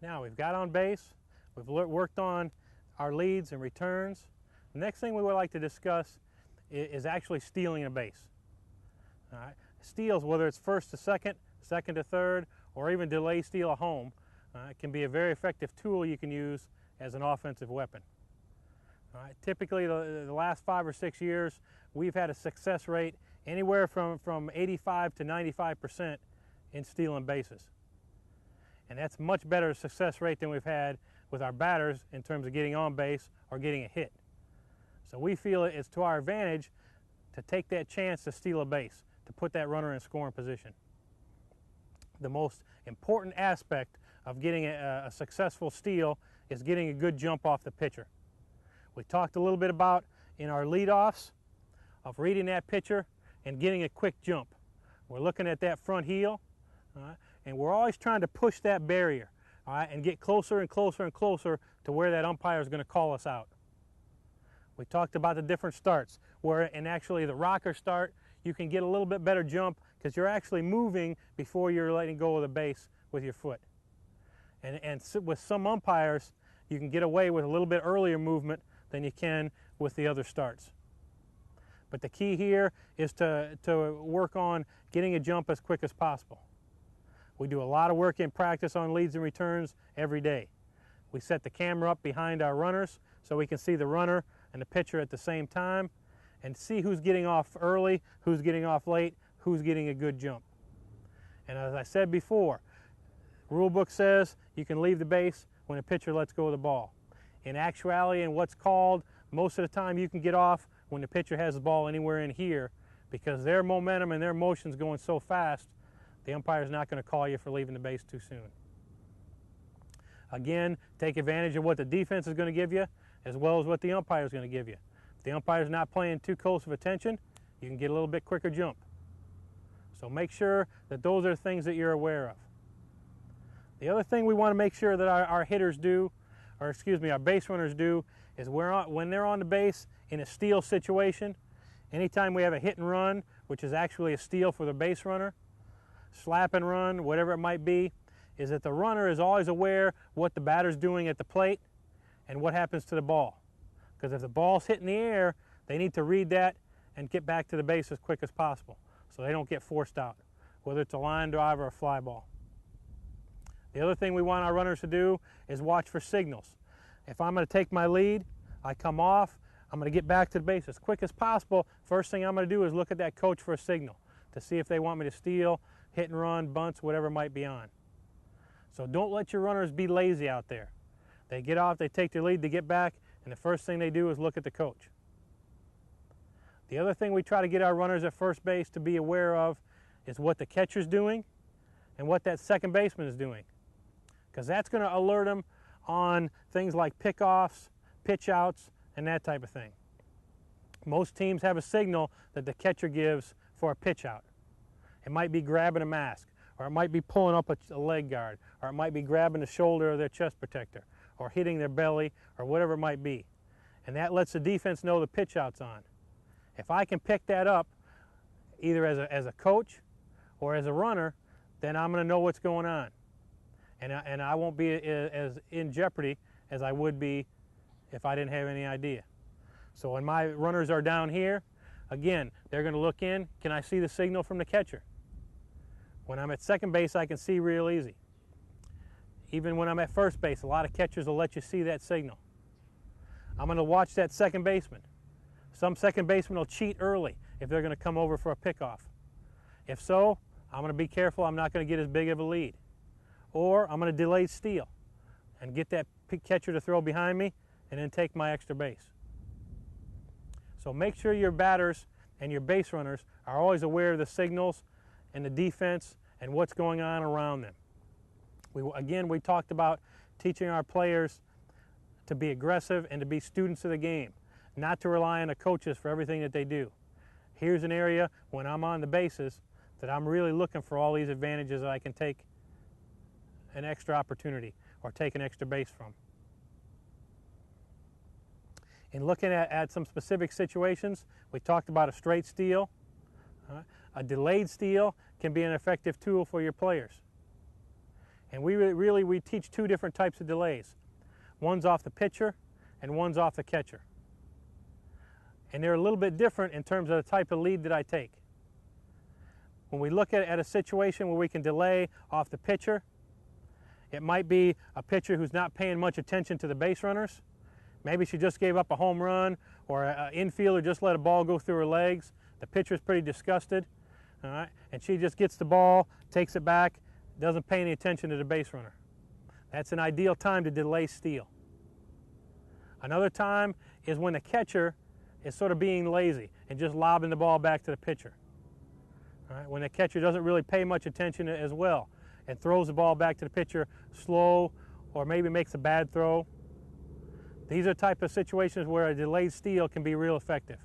Now we've got on base, we've worked on our leads and returns. The next thing we would like to discuss is actually stealing a base. All right. Steals, whether it's first to second, second to third, or even delay steal a home, it can be a very effective tool you can use as an offensive weapon. All right. Typically, the last 5 or 6 years, we've had a success rate anywhere from 85 to 95% in stealing bases. And that's much better success rate than we've had with our batters in terms of getting on base or getting a hit. So we feel it's to our advantage to take that chance to steal a base, to put that runner in scoring position. The most important aspect of getting a successful steal is getting a good jump off the pitcher. We talked a little bit about in our leadoffs of reading that pitcher and getting a quick jump. We're looking at that front heel, and we're always trying to push that barrier, and get closer and closer and closer to where that umpire is going to call us out. We talked about the different starts, where in actually the rocker start, you can get a little bit better jump because you're actually moving before you're letting go of the base with your foot. And with some umpires, you can get away with a little bit earlier movement than you can with the other starts. But the key here is to work on getting a jump as quick as possible. We do a lot of work in practice on leads and returns every day. We set the camera up behind our runners so we can see the runner and the pitcher at the same time and see who's getting off early, who's getting off late, who's getting a good jump. And as I said before, the rule book says you can leave the base when a pitcher lets go of the ball. In actuality, and what's called, most of the time you can get off when the pitcher has the ball anywhere in here because their momentum and their motion's going so fast, the umpire's not going to call you for leaving the base too soon. Again, take advantage of what the defense is going to give you as well as what the umpire is going to give you. If the umpire's not paying too close of attention, you can get a little bit quicker jump. So make sure that those are things that you're aware of. The other thing we want to make sure that our hitters do, or excuse me, our base runners do, is when they're on the base in a steal situation, anytime we have a hit and run, which is actually a steal for the base runner, slap and run, whatever it might be, is that the runner is always aware what the batter's doing at the plate and what happens to the ball. Because if the ball's hitting the air, they need to read that and get back to the base as quick as possible so they don't get forced out, whether it's a line drive or a fly ball. The other thing we want our runners to do is watch for signals. If I'm going to take my lead, I come off, I'm going to get back to the base as quick as possible. First thing I'm going to do is look at that coach for a signal to see if they want me to steal, hit and run, bunts, whatever might be on. So don't let your runners be lazy out there. They get off, they take their lead, they get back, and the first thing they do is look at the coach. The other thing we try to get our runners at first base to be aware of is what the catcher's doing and what that second baseman is doing, because that's going to alert them on things like pickoffs, pitch outs, and that type of thing. Most teams have a signal that the catcher gives for a pitch out. It might be grabbing a mask, or it might be pulling up a leg guard, or it might be grabbing the shoulder of their chest protector, or hitting their belly, or whatever it might be. And that lets the defense know the pitch out's on. If I can pick that up, either as a coach or as a runner, then I'm going to know what's going on. And I won't be as in jeopardy as I would be if I didn't have any idea. So when my runners are down here, again, they're going to look in, can I see the signal from the catcher? When I'm at second base, I can see real easy. Even when I'm at first base, a lot of catchers will let you see that signal. I'm going to watch that second baseman. Some second basemen will cheat early if they're going to come over for a pickoff. If so, I'm going to be careful I'm not going to get as big of a lead. Or I'm going to delay steal and get that catcher to throw behind me and then take my extra base. So make sure your batters and your base runners are always aware of the signals and the defense and what's going on around them. Again, we talked about teaching our players to be aggressive and to be students of the game, not to rely on the coaches for everything that they do. Here's an area when I'm on the bases that I'm really looking for all these advantages that I can take an extra opportunity or take an extra base from. In looking at some specific situations, we talked about a straight steal. A delayed steal can be an effective tool for your players. And we teach two different types of delays. One's off the pitcher and one's off the catcher. And they're a little bit different in terms of the type of lead that I take. When we look at a situation where we can delay off the pitcher, it might be a pitcher who's not paying much attention to the base runners. Maybe she just gave up a home run, or an infielder just let a ball go through her legs. The pitcher's pretty disgusted, all right? And she just gets the ball, takes it back, doesn't pay any attention to the base runner. That's an ideal time to delay steal. Another time is when the catcher is sort of being lazy and just lobbing the ball back to the pitcher. All right? When the catcher doesn't really pay much attention as well and throws the ball back to the pitcher slow, or maybe makes a bad throw. These are type of situations where a delayed steal can be real effective.